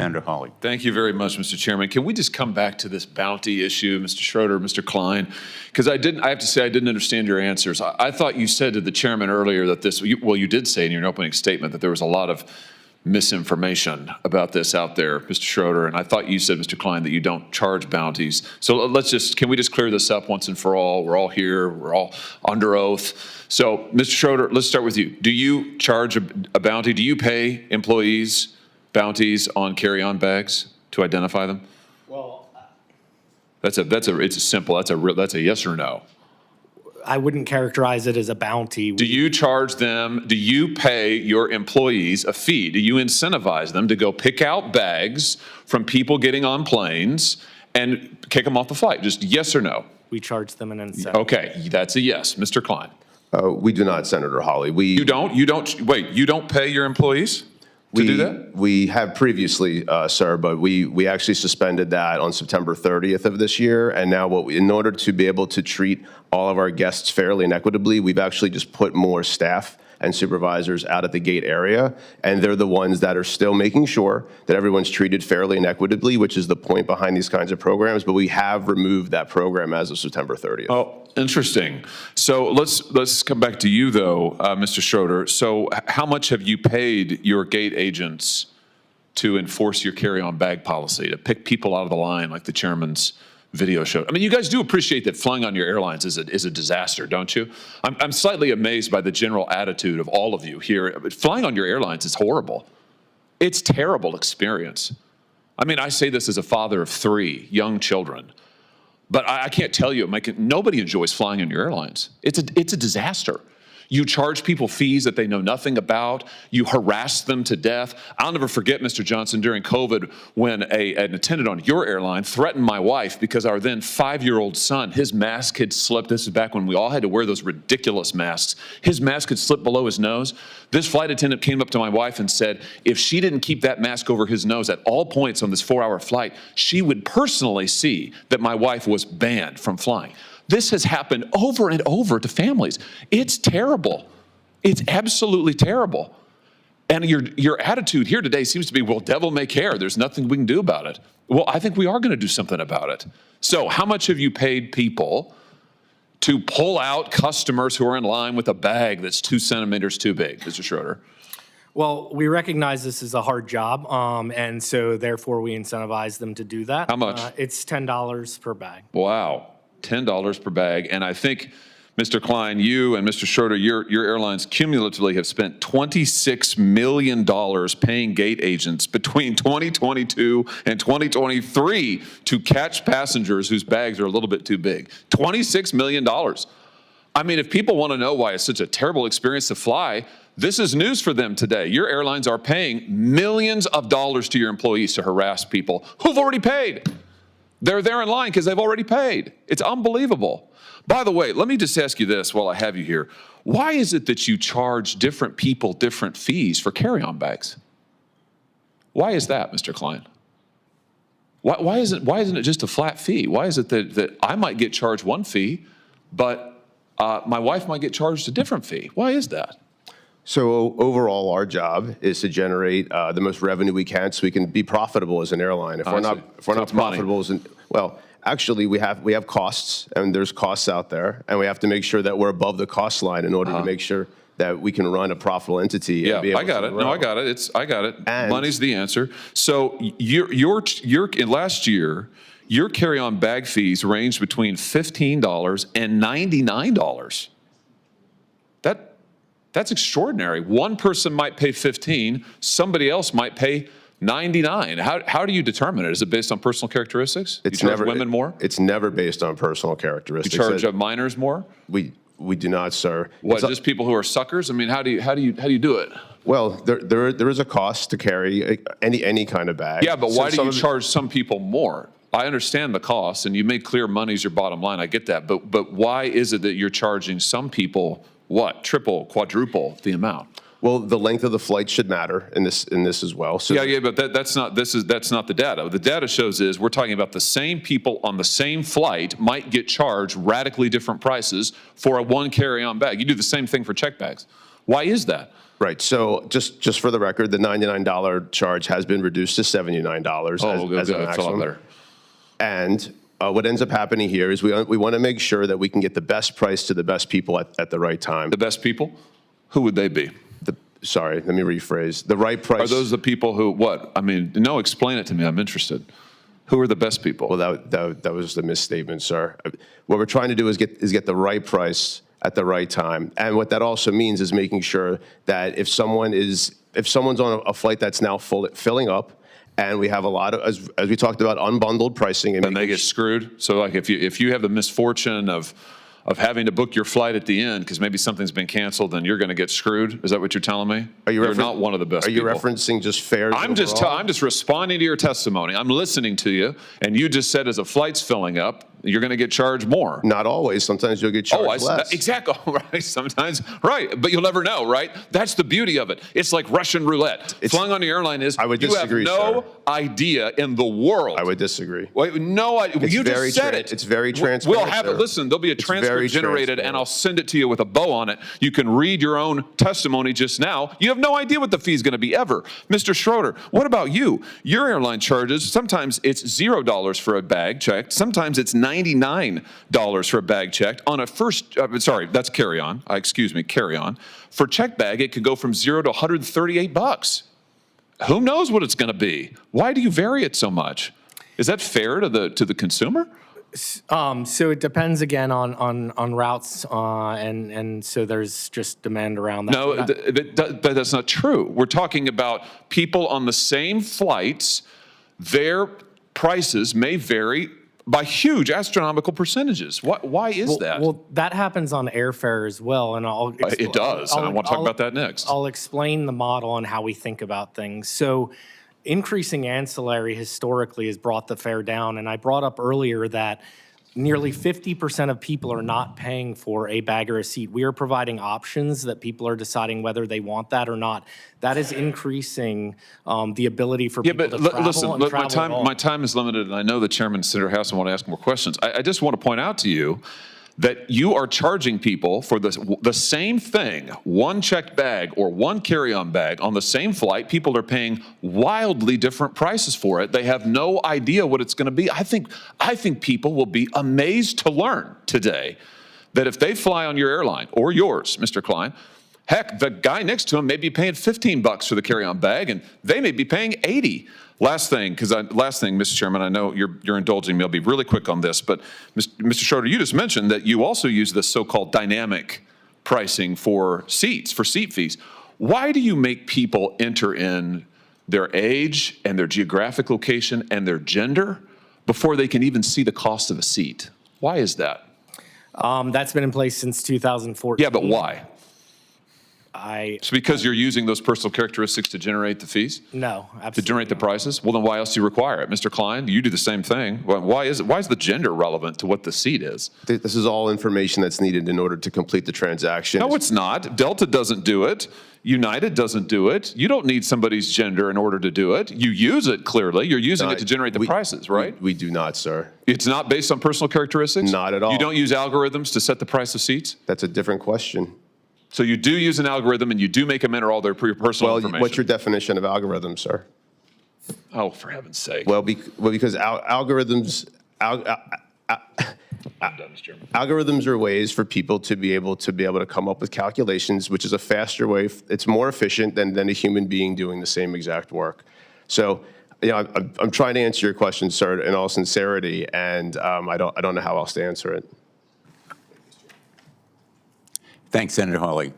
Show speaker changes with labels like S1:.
S1: Senator Hawley.
S2: Thank you very much, Mr. Chairman. Can we just come back to this bounty issue, Mr. Schroeder, Mr. Klein? Because I have to say I didn't understand your answers. I thought you said to the chairman earlier that you did say in your opening statement that there was a lot of misinformation about this out there, Mr. Schroeder, and I thought you said, Mr. Klein, that you don't charge bounties. So can we just clear this up once and for all? We're all here, we're all under oath. So, Mr. Schroeder, let's start with you. Do you charge a bounty? Do you pay employees bounties on carry-on bags to identify them?
S3: Well,
S2: That's a yes or no.
S3: I wouldn't characterize it as a bounty.
S2: Do you charge them, do you pay your employees a fee? Do you incentivize them to go pick out bags from people getting on planes and kick them off the flight? Just yes or no?
S3: We charge them an incentive.
S2: Okay, that's a yes. Mr. Klein?
S4: We do not, Senator Hawley.
S2: You don't pay your employees to do that?
S4: We have previously, sir, but we actually suspended that on September 30th of this year. And now in order to be able to treat all of our guests fairly and equitably, we've actually just put more staff and supervisors out at the gate area, and they're the ones that are still making sure that everyone's treated fairly and equitably, which is the point behind these kinds of programs, but we have removed that program as of September 30th.
S2: Oh, interesting. So let's come back to you, though, Mr. Schroeder. So how much have you paid your gate agents to enforce your carry-on bag policy, to pick people out of the line like the chairman's video showed? I mean, you guys do appreciate that flying on your airlines is a disaster, don't you? I'm slightly amazed by the general attitude of all of you here. Flying on your airlines is horrible. It's a terrible experience. I mean, I say this as a father of 3 young children, but I can't tell you, nobody enjoys flying on your airlines. It's a disaster. You charge people fees that they know nothing about. You harass them to death. I'll never forget, Mr. Johnson, during COVID when an attendant on your airline threatened my wife because our then 5-year-old son, his mask had slipped. This is back when we all had to wear those ridiculous masks. His mask had slipped below his nose. This flight attendant came up to my wife and said, if she didn't keep that mask over his nose at all points on this 4-hour flight, she would personally see that my wife was banned from flying. This has happened over and over to families. It's terrible. It's absolutely terrible. And your attitude here today seems to be, well, devil may care. There's nothing we can do about it. Well, I think we are going to do something about it. So how much have you paid people to pull out customers who are in line with a bag that's 2 centimeters too big, Mr. Schroeder?
S3: Well, we recognize this is a hard job, and so therefore we incentivize them to do that.
S2: How much?
S3: It's $10 per bag.
S2: Wow. $10 per bag. And I think, Mr. Klein, you and Mr. Schroeder, your airlines cumulatively have spent $26 million paying gate agents between 2022 and 2023 to catch passengers whose bags are a little bit too big. $26 million. I mean, if people want to know why it's such a terrible experience to fly, this is news for them today. Your airlines are paying millions of dollars to your employees to harass people who've already paid. They're there in line because they've already paid. It's unbelievable. By the way, let me just ask you this while I have you here. Why is it that you charge different people different fees for carry-on bags? Why is that, Mr. Klein? Why isn't it just a flat fee? Why is it that I might get charged one fee, but my wife might get charged a different fee? Why is that?
S4: So overall, our job is to generate the most revenue we can so we can be profitable as an airline. If we're not profitable well, actually we have costs, and there's costs out there, and we have to make sure that we're above the cost line in order to make sure that we can run a profitable entity.
S2: Yeah, I got it. No, I got it. I got it. And money's the answer. So last year, your carry-on bag fees ranged between $15 and $99. That's extraordinary. One person might pay 15, somebody else might pay 99. How do you determine it? Is it based on personal characteristics? You charge women more?
S4: It's never based on personal characteristics.
S2: You charge minors more?
S4: We do not, sir.
S2: What, just people who are suckers? I mean, how do you do it?
S4: Well, there is a cost to carry any kind of bag.
S2: Yeah, but why do you charge some people more? I understand the cost, and you made clear money's your bottom line. I get that, but why is it that you're charging some people what, triple, quadruple the amount?
S4: Well, the length of the flight should matter in this as well. So
S2: yeah, but that's not the data. The data shows is we're talking about the same people on the same flight might get charged radically different prices for a one carry-on bag. You do the same thing for check bags. Why is that?
S4: Right. So just for the record, the $99 charge has been reduced to $79 as a
S2: that's a lot
S4: maximum.
S2: better.
S4: And what ends up happening here is we want to make sure that we can get the best price to the best people at the right time.
S2: The best people? Who would they be?
S4: Sorry, let me rephrase. The right price.
S2: Are those the people who, what? I mean, no, explain it to me. I'm interested. Who are the best people?
S4: Well, that was the misstatement, sir. What we're trying to do is get the right price at the right time. And what that also means is making sure that if someone's on a flight that's now filling up, and we have a lot of, as we talked about, unbundled pricing. And
S2: they get screwed? So like if you have the misfortune of having to book your flight at the end because maybe something's been canceled, then you're going to get screwed? Is that what you're telling me? You're not one of the best people.
S4: Are you referencing just fares
S2: I'm just responding to your testimony. I'm listening to you, and you just said as a flight's filling up, you're going to get charged more.
S4: Not always. Sometimes you'll get charged less.
S2: Exactly. Right. Sometimes. Right. But you'll never know, right? That's the beauty of it. It's like Russian roulette. Flying on the airline is,
S4: I would disagree,
S2: you have no idea in the world.
S4: I would disagree.
S2: Wait, no idea. You just said it.
S4: It's very transparent.
S2: We'll have it. Listen, there'll be a transcript generated, and I'll send it to you with a bow on it. You can read your own testimony just now. You have no idea what the fee is going to be ever. Mr. Schroeder, what about you? Your airline charges, sometimes it's $0 for a bag checked. Sometimes it's $99 for a bag checked. On a first, sorry, that's Carryon. Excuse me, Carryon. For checked bag, it could go from $0 to $138. Who knows what it's going to be? Why do you vary it so much? Is that fair to the consumer?
S3: So it depends again on routes, and so there's just demand around that.
S2: No, but that's not true. We're talking about people on the same flights. Their prices may vary by huge astronomical percentages. Why is that?
S3: Well, that happens on airfare as well, and
S2: it does. And I want to talk about that next.
S3: I'll explain the model and how we think about things. So increasing ancillary historically has brought the fare down, and I brought up earlier that nearly 50% of people are not paying for a bag or a seat. We are providing options that people are deciding whether they want that or not. That is increasing the ability for people to travel
S2: listen,
S3: and travel
S2: my time is limited, and I know the chairman, Senator House, want to ask more questions. I just want to point out to you that you are charging people for the same thing, one checked bag or one carry-on bag on the same flight. People are paying wildly different prices for it. They have no idea what it's going to be. I think people will be amazed to learn today that if they fly on your airline or yours, Mr. Klein, heck, the guy next to him may be paying $15 for the carry-on bag, and they may be paying $80. Last thing, Mr. Chairman, I know you're indulging me. I'll be really quick on this, but Mr. Schroeder, you just mentioned that you also use this so-called dynamic pricing for seats, for seat fees. Why do you make people enter in their age and their geographic location and their gender before they can even see the cost of a seat? Why is that?
S3: That's been in place since 2014.
S2: Yeah, but why? It's because you're using those personal characteristics to generate the fees?
S3: No, absolutely.
S2: To generate the prices? Well, then why else do you require it? Mr. Klein, you do the same thing. Why is the gender relevant to what the seat is?
S4: This is all information that's needed in order to complete the transaction.
S2: No, it's not. Delta doesn't do it. United doesn't do it. You don't need somebody's gender in order to do it. You use it, clearly. You're using it to generate the prices, right?
S4: We do not, sir.
S2: It's not based on personal characteristics?
S4: Not at all.
S2: You don't use algorithms to set the price of seats?
S4: That's a different question.
S2: So you do use an algorithm, and you do make them enter all their personal information?
S4: What's your definition of algorithm, sir?
S2: Oh, for heaven's sake.
S4: Well, because algorithms are ways for people to be able to come up with calculations, which is a faster way. It's more efficient than a human being doing the same exact work. So, I'm trying to answer your question, sir, in all sincerity, and I don't know how else to answer it.
S1: Thanks, Senator Hawley.